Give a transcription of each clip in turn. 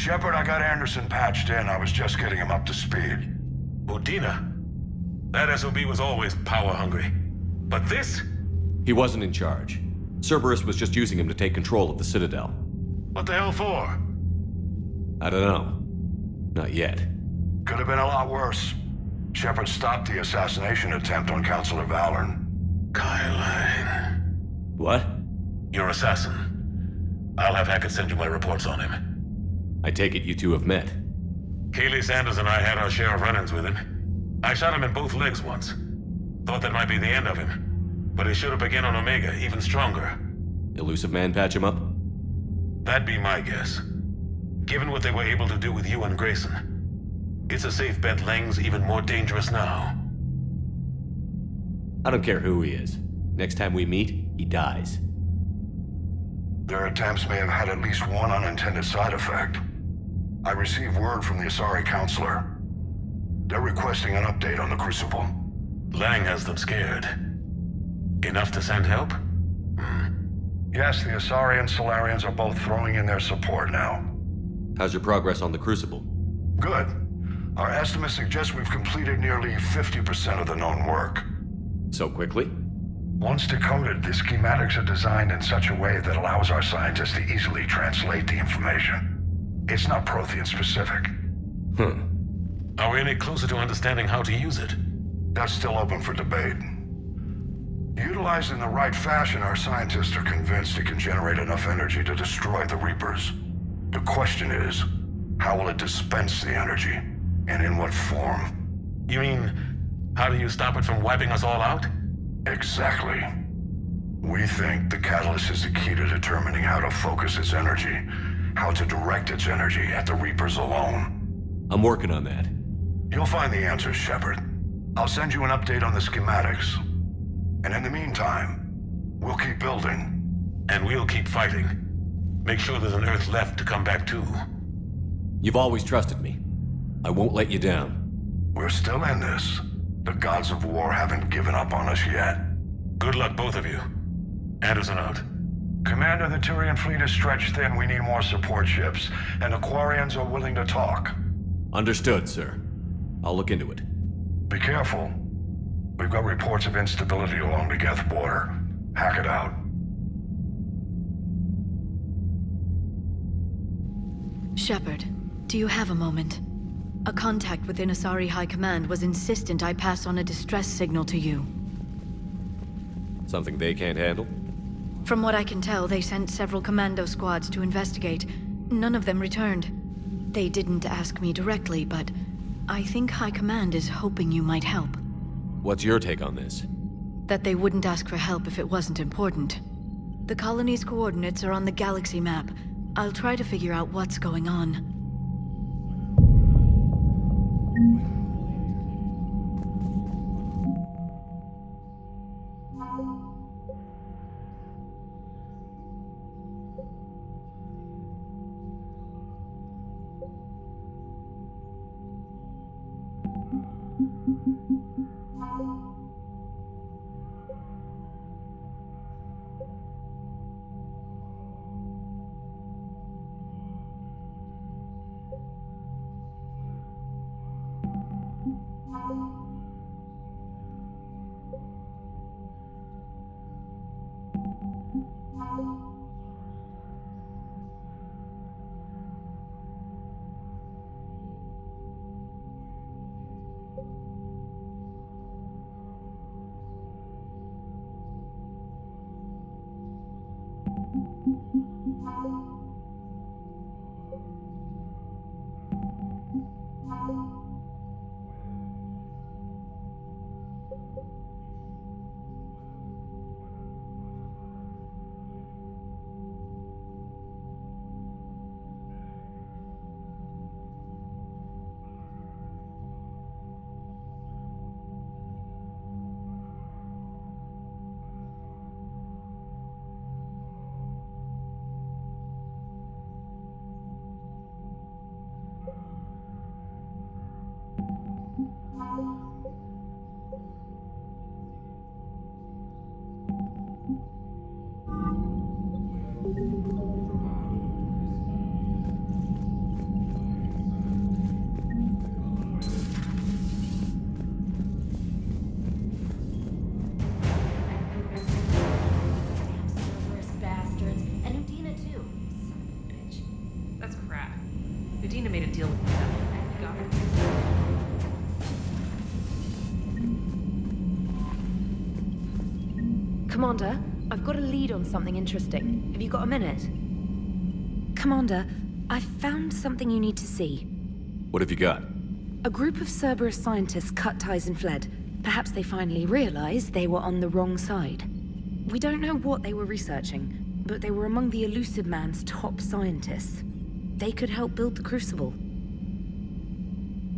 Shepard, I got Anderson patched in. I was just getting him up to speed. Udina? That SOB was always power-hungry. But this? He wasn't in charge. Cerberus was just using him to take control of the Citadel. What the hell for? I don't know. Not yet. Could have been a lot worse. Shepard stopped the assassination attempt on Counselor Valorn. Kai Lang. What? Your assassin. I'll have Hackett send you my reports on him. I take it you two have met. Keeley Sanders and I had our share of run-ins with him. I shot him in both legs once. Thought that might be the end of him. But he should have begun on Omega, even stronger. Elusive Man patch him up? That'd be my guess. Given what they were able to do with you and Grayson, it's a safe bet Lang's even more dangerous now. I don't care who he is. Next time we meet, he dies. Their attempts may have had at least one unintended side effect. I received word from the Asari Counselor. They're requesting an update on the Crucible. Lang has them scared. Enough to send help? Yes, the Asari and Solarians are both throwing in their support now. How's your progress on the Crucible? Good. Our estimates suggest we've completed nearly 50% of the known work. So quickly? Once decoded, the schematics are designed in such a way that allows our scientists to easily translate the information. It's not Prothean specific. Are we any closer to understanding how to use it? That's still open for debate. Utilized in the right fashion, our scientists are convinced it can generate enough energy to destroy the Reapers. The question is, how will it dispense the energy, and in what form? You mean, how do you stop it from wiping us all out? Exactly. We think the catalyst is the key to determining how to focus its energy, how to direct its energy at the Reapers alone. I'm working on that. You'll find the answers, Shepard. I'll send you an update on the schematics. And in the meantime, we'll keep building. And we'll keep fighting. Make sure there's an Earth left to come back to. You've always trusted me. I won't let you down. We're still in this. The gods of war haven't given up on us yet. Good luck, both of you. Anderson out. Commander, the Turian fleet is stretched thin. We need more support ships. And the Quarians are willing to talk. Understood, sir. I'll look into it. Be careful. We've got reports of instability along the Geth border. Hack it out. Shepard, do you have a moment? A contact within Asari High Command was insistent I pass on a distress signal to you. Something they can't handle? From what I can tell, they sent several commando squads to investigate. None of them returned. They didn't ask me directly, but I think High Command is hoping you might help. What's your take on this? That they wouldn't ask for help if it wasn't important. The colony's coordinates are on the galaxy map. I'll try to figure out what's going on. Adina made a deal with them. Got it. Commander, I've got a lead on something interesting. Have you got a minute? Commander, I've found something you need to see. What have you got? A group of Cerberus scientists cut ties and fled. Perhaps they finally realized they were on the wrong side. We don't know what they were researching, but they were among the Elusive Man's top scientists. They could help build the Crucible.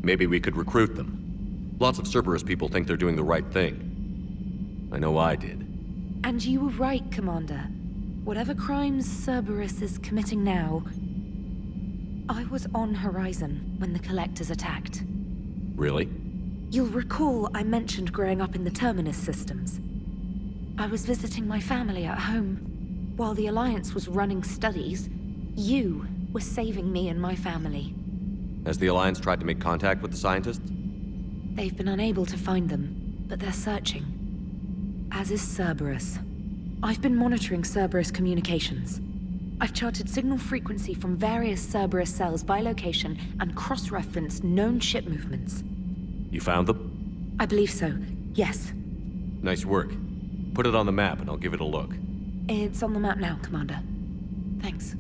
Maybe we could recruit them. Lots of Cerberus people think they're doing the right thing. I know I did. And you were right, Commander. Whatever crimes Cerberus is committing now, I was on Horizon when the Collectors attacked. Really? You'll recall I mentioned growing up in the Terminus systems. I was visiting my family at home. While the Alliance was running studies, you were saving me and my family. Has the Alliance tried to make contact with the scientists? They've been unable to find them, but they're searching. As is Cerberus. I've been monitoring Cerberus communications. I've charted signal frequency from various Cerberus cells by location and cross-referenced known ship movements. You found them? I believe so, yes. Nice work. Put it on the map and I'll give it a look. It's on the map now, Commander. Thanks.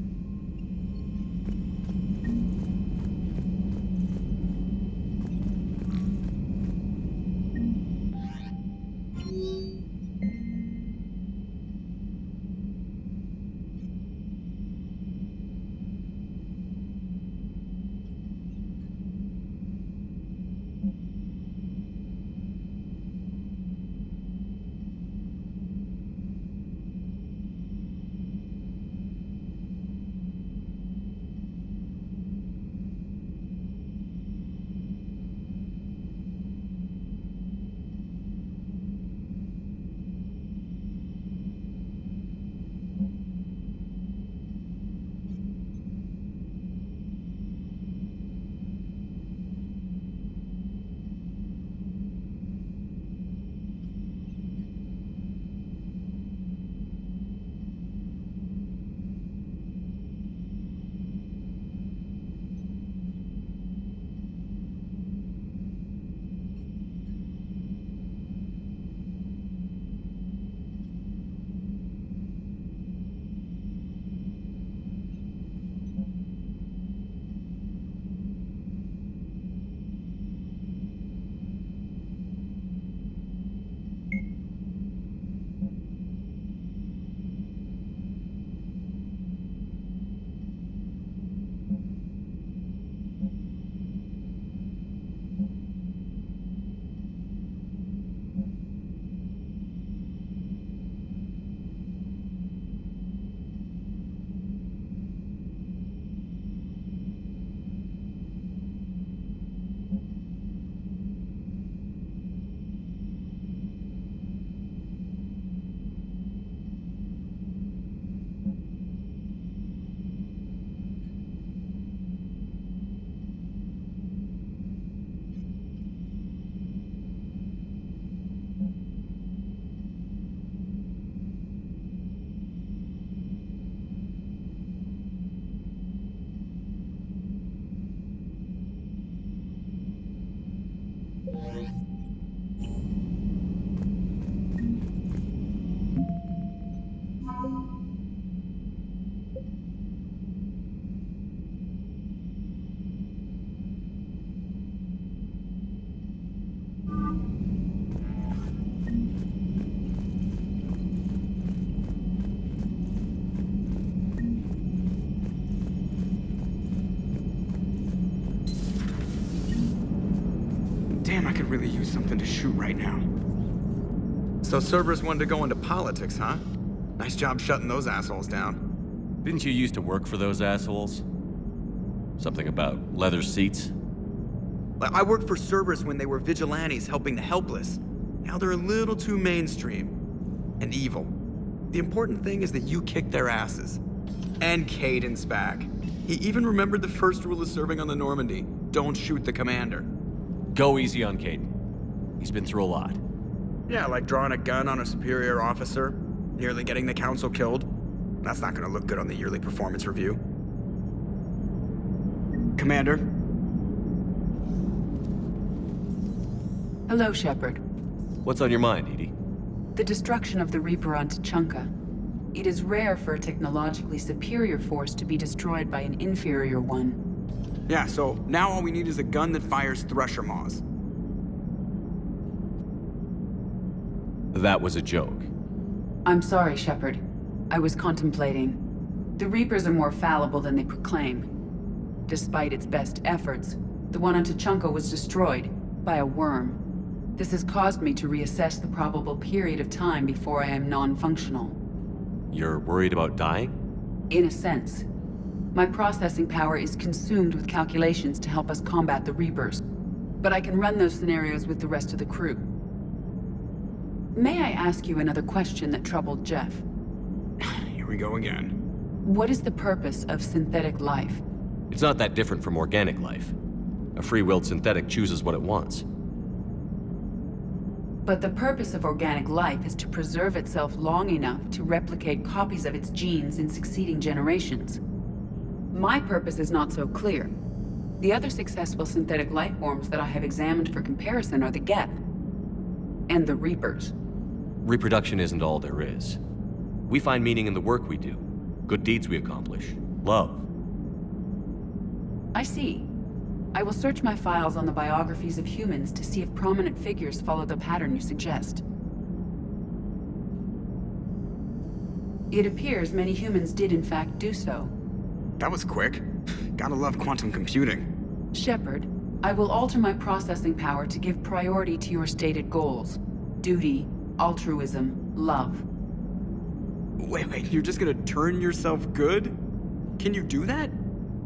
Damn, I could really use something to shoot right now. So Cerberus wanted to go into politics, huh? Nice job shutting those assholes down. Didn't you used to work for those assholes? Something about leather seats? I worked for Cerberus when they were vigilantes helping the helpless. Now they're a little too mainstream. And evil. The important thing is that you kicked their asses. And Caden's back. He even remembered the first rule of serving on the Normandy. Don't shoot the commander. Go easy on Caden. He's been through a lot. Yeah, like drawing a gun on a superior officer, nearly getting the council killed. That's not gonna look good on the yearly performance review. Commander? Hello, Shepard. What's on your mind, Edie? The destruction of the Reaper on Tuchanka. It is rare for a technologically superior force to be destroyed by an inferior one. Yeah, so now all we need is a gun that fires Thresher Maws. That was a joke. I'm sorry, Shepard. I was contemplating. The Reapers are more fallible than they proclaim. Despite its best efforts, the one on Tuchanka was destroyed by a worm. This has caused me to reassess the probable period of time before I am non-functional. You're worried about dying? In a sense. My processing power is consumed with calculations to help us combat the Reapers. But I can run those scenarios with the rest of the crew. May I ask you another question that troubled Jeff? Here we go again. What is the purpose of synthetic life? It's not that different from organic life. A free-willed synthetic chooses what it wants. But the purpose of organic life is to preserve itself long enough to replicate copies of its genes in succeeding generations. My purpose is not so clear. The other successful synthetic life forms that I have examined for comparison are the Geth and the Reapers. Reproduction isn't all there is. We find meaning in the work we do, good deeds we accomplish, love. I see. I will search my files on the biographies of humans to see if prominent figures follow the pattern you suggest. It appears many humans did in fact do so. That was quick. Gotta love quantum computing. Shepard, I will alter my processing power to give priority to your stated goals. Duty, altruism, love. Wait, you're just gonna turn yourself good? Can you do that?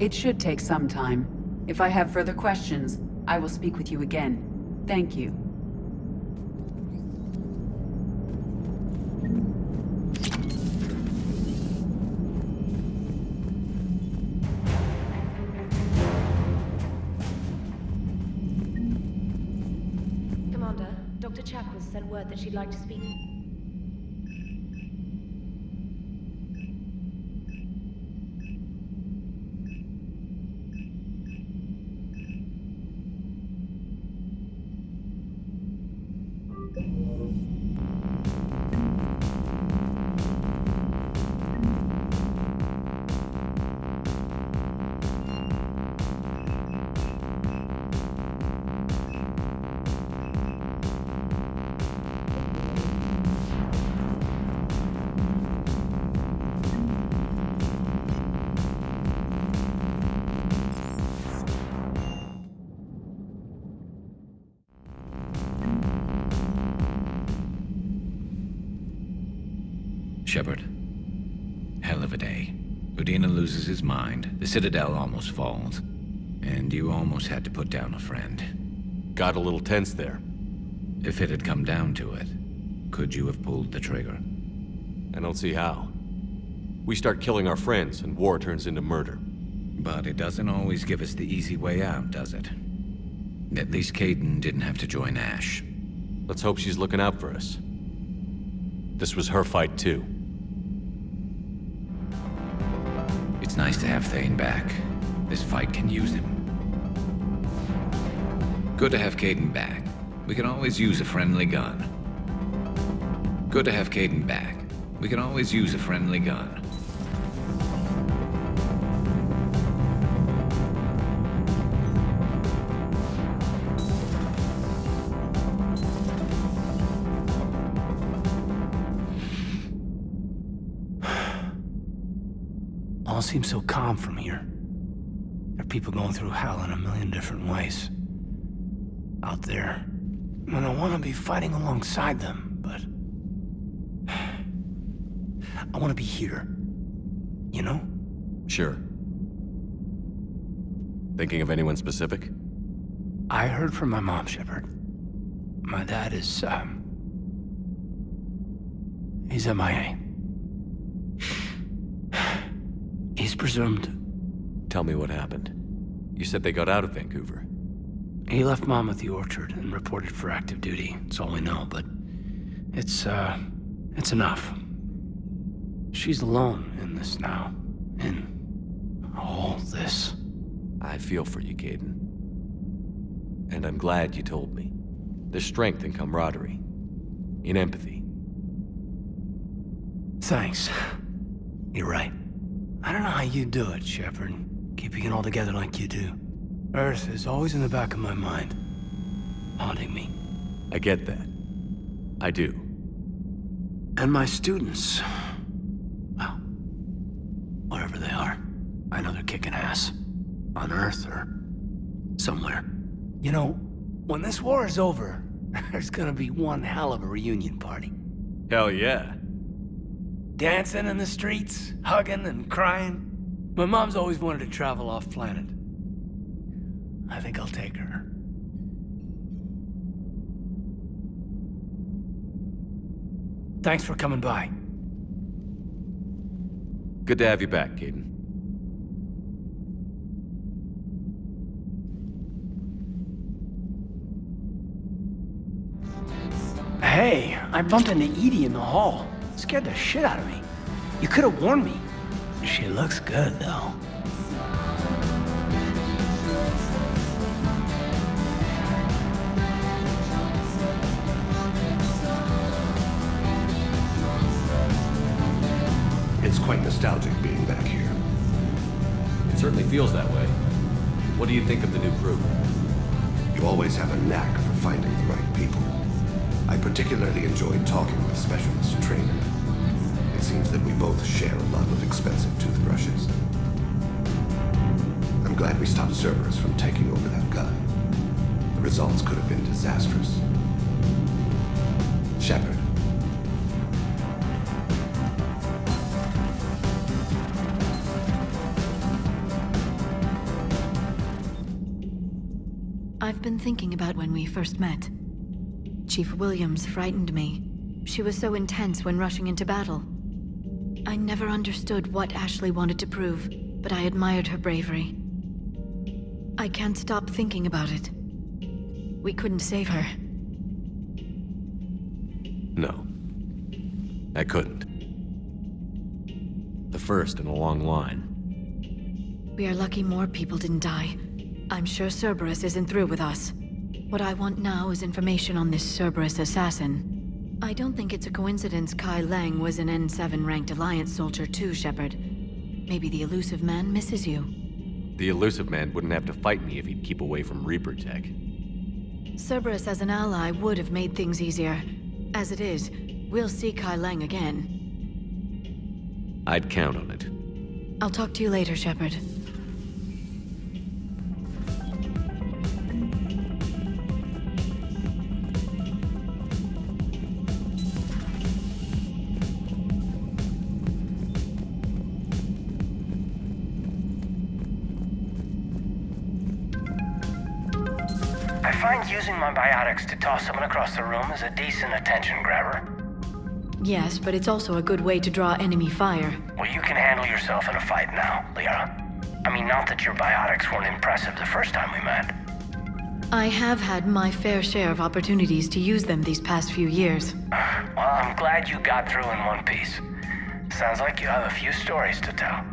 It should take some time. If I have further questions, I will speak with you again. Thank you. Commander, Dr. Chakwas sent word that she'd like to speak. Shepard. Hell of a day. Udina loses his mind, the Citadel almost falls, and you almost had to put down a friend. Got a little tense there. If it had come down to it, could you have pulled the trigger? I don't see how. We start killing our friends, and war turns into murder. But it doesn't always give us the easy way out, does it? At least Kaidan didn't have to join Ash. Let's hope she's looking out for us. This was her fight, too. It's nice to have Thane back. This fight can use him. Good to have Kaidan back. We can always use a friendly gun. Good to have Kaidan back. We can always use a friendly gun. All seems so calm from here. There are people going through hell in a million different ways. Out there. And I want to be fighting alongside them, but... I want to be here. You know? Sure. Thinking of anyone specific? I heard from my mom, Shepard. My dad is, he's MIA. He's presumed. Tell me what happened. You said they got out of Vancouver. He left Mom at the orchard and reported for active duty. That's all we know, but it's enough. She's alone in this now. In all this. I feel for you, Caden. And I'm glad you told me. There's strength in camaraderie. In empathy. Thanks. You're right. I don't know how you do it, Shepard. Keeping it all together like you do. Earth is always in the back of my mind. Haunting me. I get that. I do. And my students. Well, wherever they are. I know they're kicking ass. On Earth or somewhere. You know, when this war is over, there's gonna be one hell of a reunion party. Hell yeah. Dancing in the streets, hugging and crying. My mom's always wanted to travel off-planet. I think I'll take her. Thanks for coming by. Good to have you back, Caden. Hey, I bumped into Edie in the hall. Scared the shit out of me. You could have warned me. She looks good, though. It's quite nostalgic being back here. It certainly feels that way. What do you think of the new crew? You always have a knack for finding the right people. I particularly enjoyed talking with Specialist Trainer. It seems that we both share a love of expensive toothbrushes. I'm glad we stopped Cerberus from taking over that gun. The results could have been disastrous. Shepard. I've been thinking about when we first met. Chief Williams frightened me. She was so intense when rushing into battle. I never understood what Ashley wanted to prove, but I admired her bravery. I can't stop thinking about it. We couldn't save her. No. I couldn't. The first in a long line. We are lucky more people didn't die. I'm sure Cerberus isn't through with us. What I want now is information on this Cerberus assassin. I don't think it's a coincidence Kai Lang was an N7 ranked Alliance soldier too, Shepard. Maybe the Elusive Man misses you. The Elusive Man wouldn't have to fight me if he'd keep away from Reaper tech. Cerberus as an ally would have made things easier. As it is, we'll see Kai Lang again. I'd count on it. I'll talk to you later, Shepard. I find using my biotics to toss someone across the room is a decent attention grabber. Yes, but it's also a good way to draw enemy fire. Well, you can handle yourself in a fight now, Liara. I mean, not that your biotics weren't impressive the first time we met. I have had my fair share of opportunities to use them these past few years. Well, I'm glad you got through in one piece. Sounds like you have a few stories to tell.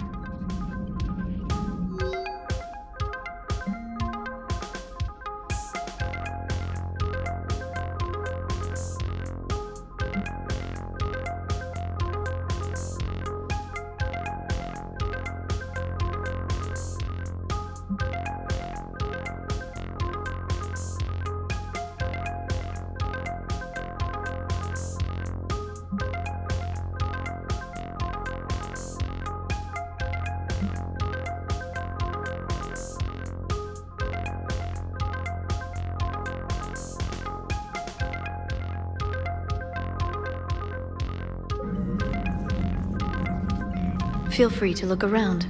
Feel free to look around.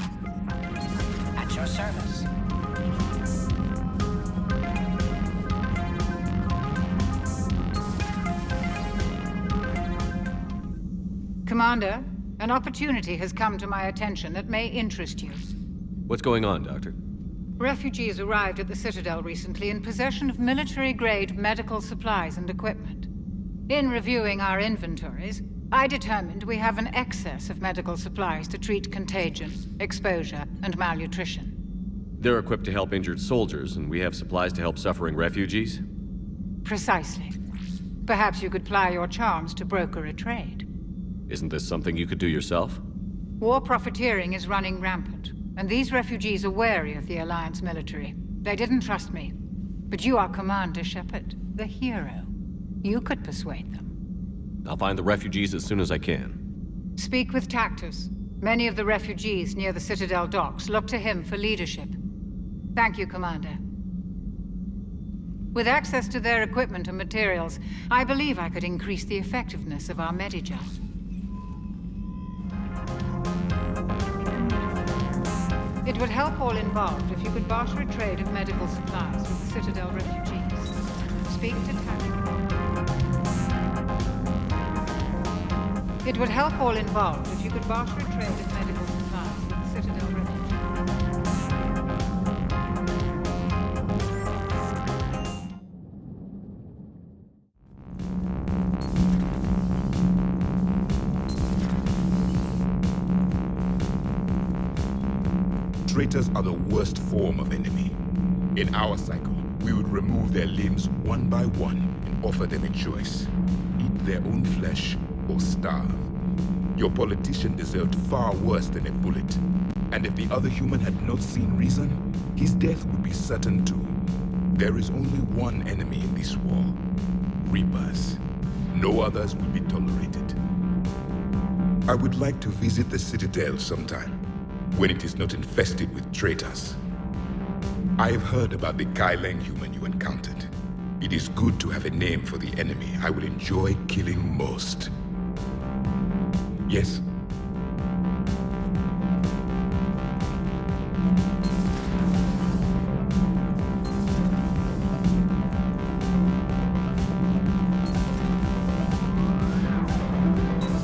At your service. Commander, an opportunity has come to my attention that may interest you. What's going on, Doctor? Refugees arrived at the Citadel recently in possession of military-grade medical supplies and equipment. In reviewing our inventories, I determined we have an excess of medical supplies to treat contagion, exposure, and malnutrition. They're equipped to help injured soldiers, and we have supplies to help suffering refugees? Precisely. Perhaps you could ply your charms to broker a trade. Isn't this something you could do yourself? War profiteering is running rampant, and these refugees are wary of the Alliance military. They didn't trust me. But you are Commander Shepard, the hero. You could persuade them. I'll find the refugees as soon as I can. Speak with Tactus. Many of the refugees near the Citadel docks look to him for leadership. Thank you, Commander. With access to their equipment and materials, I believe I could increase the effectiveness of our Medijal. It would help all involved if you could barter a trade of medical supplies with the Citadel refugees. Speak to Tactus. It would help all involved if you could barter a trade of medical supplies with the Citadel refugees. Traitors are the worst form of enemy. In our cycle, we would remove their limbs one by one and offer them a choice. Eat their own flesh or starve. Your politician deserved far worse than a bullet. And if the other human had not seen reason, his death would be certain too. There is only one enemy in this war. Reapers. No others will be tolerated. I would like to visit the Citadel sometime, when it is not infested with traitors. I have heard about the Kaileng human you encountered. It is good to have a name for the enemy I will enjoy killing most. Yes?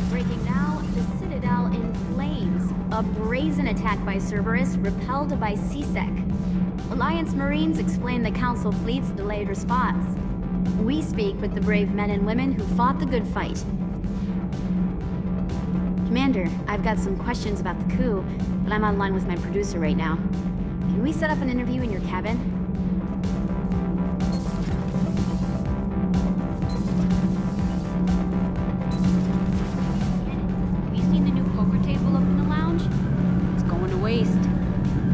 Breaking now, the Citadel in flames. A brazen attack by Cerberus repelled by CSEC. Alliance Marines explain the Council fleet's delayed response. We speak with the brave men and women who fought the good fight. Commander, I've got some questions about the coup, but I'm online with my producer right now. Can we set up an interview in your cabin? Have you seen the new poker table up in the lounge? It's going to waste.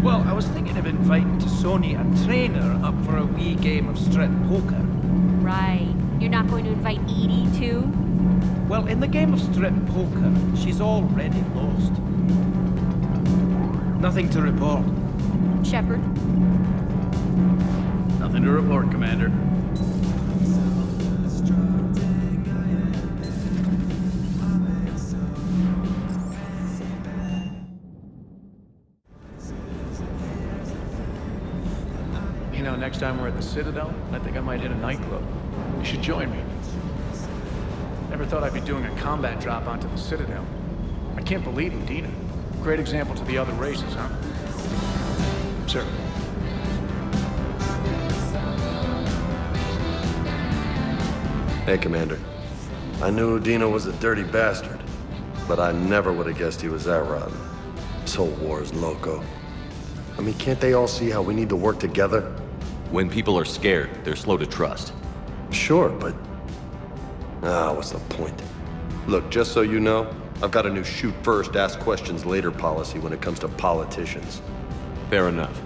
Well, I was thinking of inviting to Sony a trainer up for a wee game of strip poker. Right. You're not going to invite Edie, too? Well, in the game of strip poker, she's already lost. Nothing to report. Shepard? Nothing to report, Commander. You know, next time we're at the Citadel, I think I might hit a nightclub. You should join me. Never thought I'd be doing a combat drop onto the Citadel. I can't believe Udina. Great example to the other races, huh? Sir. Hey, Commander. I knew Udina was a dirty bastard, but I never would have guessed he was that rotten. This whole war is loco. I mean, can't they all see how we need to work together? When people are scared, they're slow to trust. Sure, but... what's the point? Look, just so you know, I've got a new shoot first, ask questions later policy when it comes to politicians. Fair enough.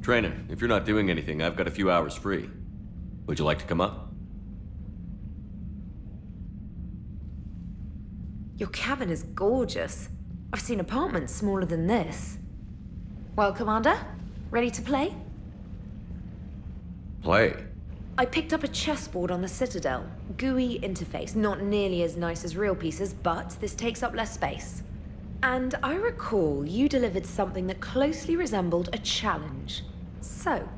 Trainer, if you're not doing anything, I've got a few hours free. Would you like to come up? Your cabin is gorgeous. I've seen apartments smaller than this. Well, Commander, ready to play? Play. I picked up a chessboard on the Citadel. GUI interface, not nearly as nice as real pieces, but this takes up less space. And I recall you delivered something that closely resembled a challenge. So,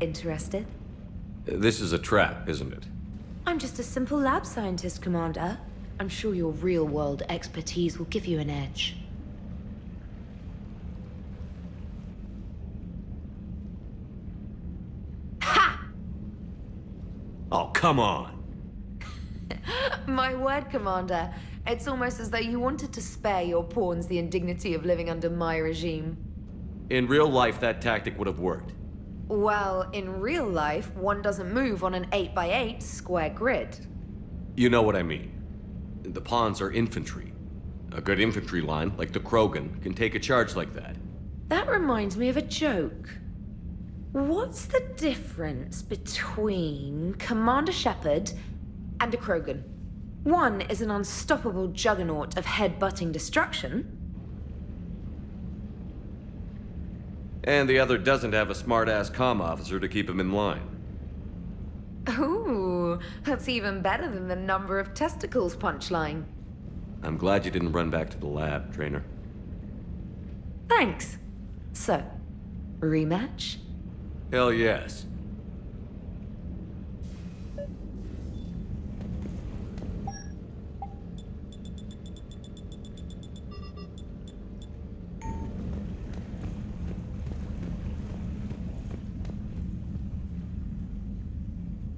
interested? This is a trap, isn't it? I'm just a simple lab scientist, Commander. I'm sure your real-world expertise will give you an edge. Ha! Oh, come on! My word, Commander. It's almost as though you wanted to spare your pawns the indignity of living under my regime. In real life, that tactic would have worked. Well, in real life, one doesn't move on an 8x8 square grid. You know what I mean. The pawns are infantry. A good infantry line, like the Krogan, can take a charge like that. That reminds me of a joke. What's the difference between Commander Shepard and a Krogan? One is an unstoppable juggernaut of head-butting destruction. And the other doesn't have a smart-ass comm officer to keep him in line. Ooh, that's even better than the number of testicles punchline. I'm glad you didn't run back to the lab, Trainer. Thanks. So, rematch? Hell yes.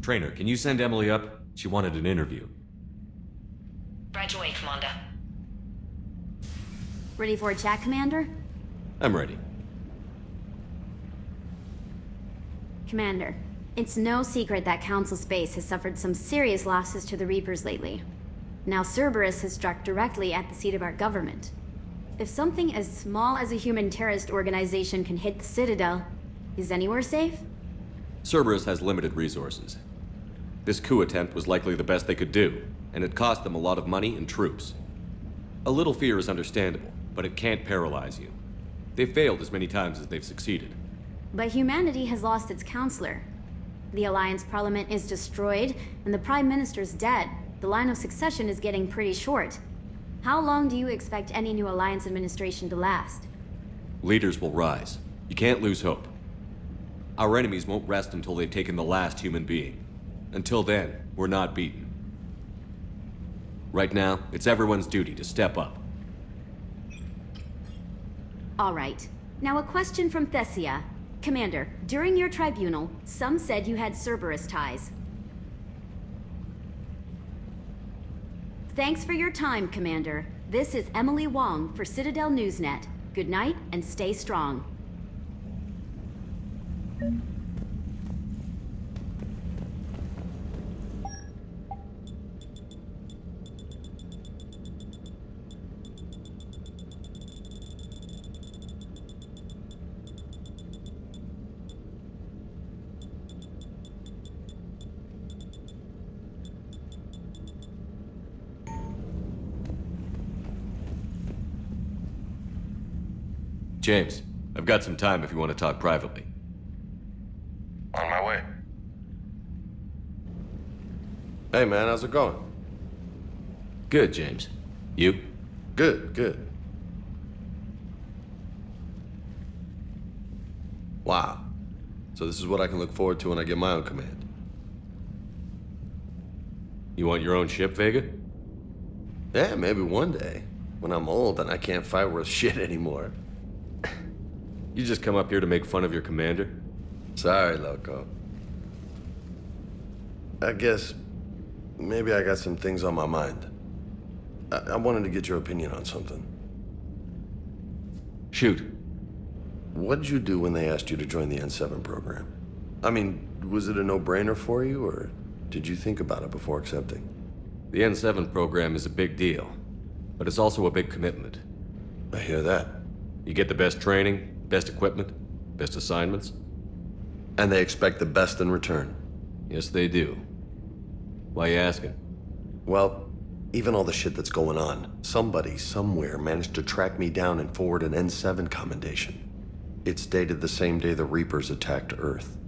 Trainer, can you send Emily up? She wanted an interview. Right away, Commander. Ready for a chat, Commander? I'm ready. Commander, it's no secret that Council Space has suffered some serious losses to the Reapers lately. Now Cerberus has struck directly at the seat of our government. If something as small as a human terrorist organization can hit the Citadel, is anywhere safe? Cerberus has limited resources. This coup attempt was likely the best they could do, and it cost them a lot of money and troops. A little fear is understandable, but it can't paralyze you. They've failed as many times as they've succeeded. But humanity has lost its counselor. The Alliance Parliament is destroyed, and the Prime Minister's dead. The line of succession is getting pretty short. How long do you expect any new Alliance administration to last? Leaders will rise. You can't lose hope. Our enemies won't rest until they've taken the last human being. Until then, we're not beaten. Right now, it's everyone's duty to step up. All right. Now a question from Thessia. Commander, during your tribunal, some said you had Cerberus ties. Thanks for your time, Commander. This is Emily Wong for Citadel Newsnet. Good night and stay strong. James, I've got some time if you want to talk privately. On my way. Hey man, how's it going? Good, James. You? Good, good. Wow. So this is what I can look forward to when I get my own command. You want your own ship, Vega? Yeah, maybe one day. When I'm old and I can't fight worth shit anymore. You just come up here to make fun of your commander? Sorry, Loco. I guess maybe I got some things on my mind. I wanted to get your opinion on something. Shoot. What did you do when they asked you to join the N7 program? I mean, was it a no-brainer for you, or did you think about it before accepting? The N7 program is a big deal, but it's also a big commitment. I hear that. You get the best training, best equipment, best assignments. And they expect the best in return. Yes, they do. Why you asking? Well, even all the shit that's going on, somebody somewhere managed to track me down and forward an N7 commendation. It's dated the same day the Reapers attacked Earth.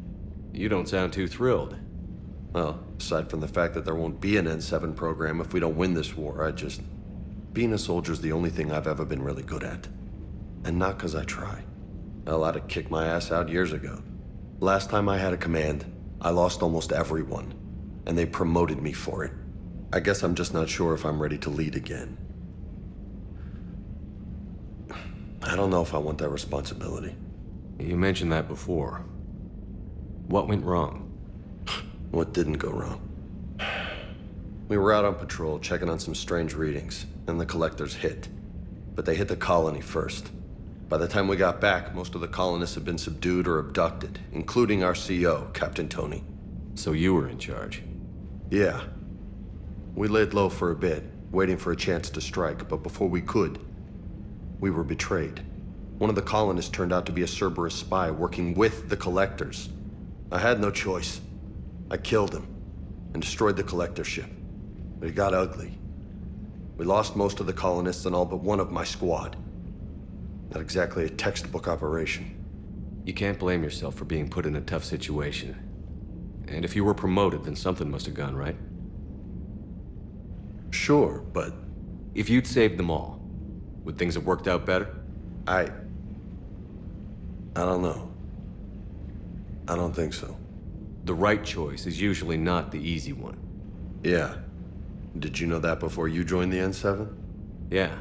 You don't sound too thrilled. Well, aside from the fact that there won't be an N7 program if we don't win this war, being a soldier's the only thing I've ever been really good at. And not 'cause I try. Hell, I'd have kicked my ass out years ago. Last time I had a command, I lost almost everyone, and they promoted me for it. I guess I'm just not sure if I'm ready to lead again. I don't know if I want that responsibility. You mentioned that before. What went wrong? What didn't go wrong? We were out on patrol, checking on some strange readings, and the collectors hit. But they hit the colony first. By the time we got back, most of the colonists had been subdued or abducted, including our CO, Captain Tony. So you were in charge? Yeah. We laid low for a bit, waiting for a chance to strike, but before we could, we were betrayed. One of the colonists turned out to be a Cerberus spy working with the collectors. I had no choice. I killed him and destroyed the collector ship. But it got ugly. We lost most of the colonists and all but one of my squad. Not exactly a textbook operation. You can't blame yourself for being put in a tough situation. And if you were promoted, then something must have gone right. Sure, but... If you'd saved them all, would things have worked out better? I don't know. I don't think so. The right choice is usually not the easy one. Yeah. Did you know that before you joined the N7? Yeah.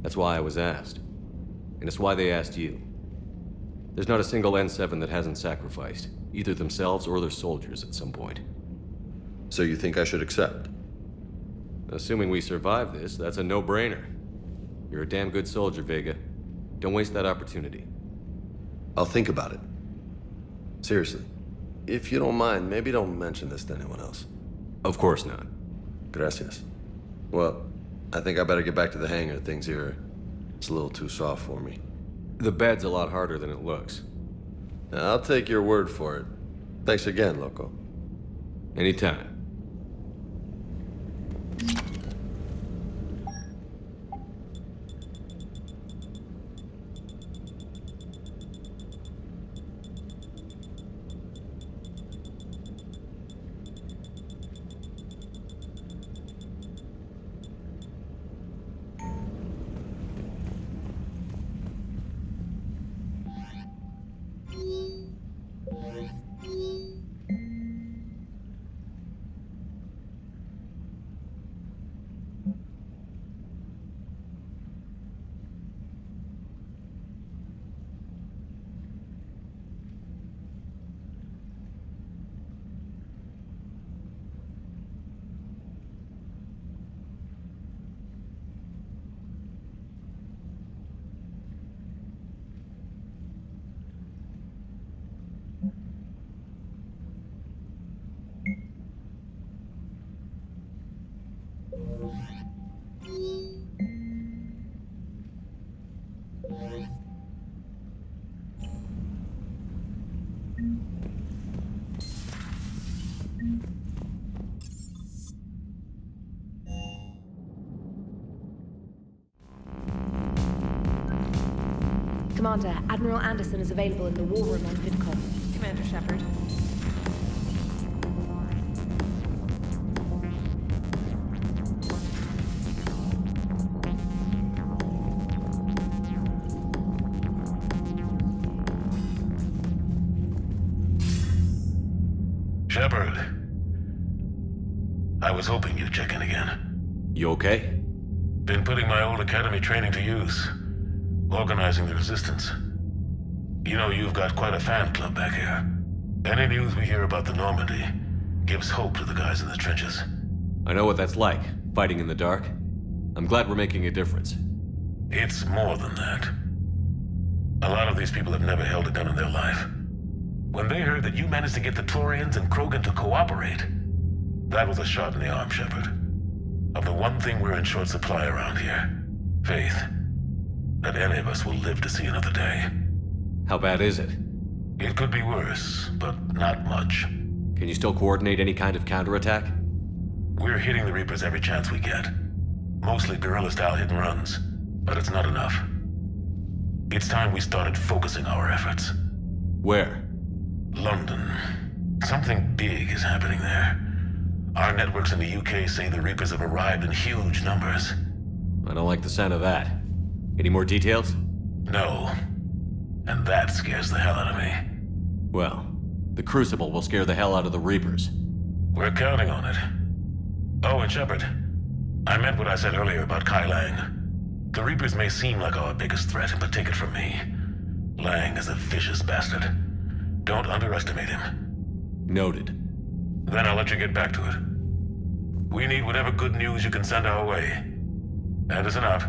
That's why I was asked. And it's why they asked you. There's not a single N7 that hasn't sacrificed, either themselves or their soldiers at some point. So you think I should accept? Assuming we survive this, that's a no-brainer. You're a damn good soldier, Vega. Don't waste that opportunity. I'll think about it. Seriously. If you don't mind, maybe don't mention this to anyone else. Of course not. Gracias. Well, I think I better get back to the hangar. Things here, it's a little too soft for me. The bed's a lot harder than it looks. I'll take your word for it. Thanks again, Loco. Anytime. Commander, Admiral Anderson is available in the war room on VidCom. Commander Shepard. Shepard. I was hoping you'd check in again. You okay? Been putting my old academy training to use. Organizing the resistance. You know, you've got quite a fan club back here. Any news we hear about the Normandy gives hope to the guys in the trenches. I know what that's like, fighting in the dark. I'm glad we're making a difference. It's more than that. A lot of these people have never held a gun in their life. When they heard that you managed to get the Turians and Krogan to cooperate, that was a shot in the arm, Shepard. Of the one thing we're in short supply around here, faith. That any of us will live to see another day. How bad is it? It could be worse, but not much. Can Can you still coordinate any kind of counterattack? We're hitting the Reapers every chance we get. Mostly guerrilla-style hit-and-runs, but it's not enough. It's time we started focusing our efforts. Where? London. Something big is happening there. Our networks in the UK say the Reapers have arrived in huge numbers. I don't like the sound of that. Any more details? No. And that scares the hell out of me. Well, the Crucible will scare the hell out of the Reapers. We're counting on it. Oh, and Shepard, I meant what I said earlier about Kai Lang. The Reapers may seem like our biggest threat, but take it from me. Lang is a vicious bastard. Don't underestimate him. Noted. Then I'll let you get back to it. We need whatever good news you can send our way. Anderson out.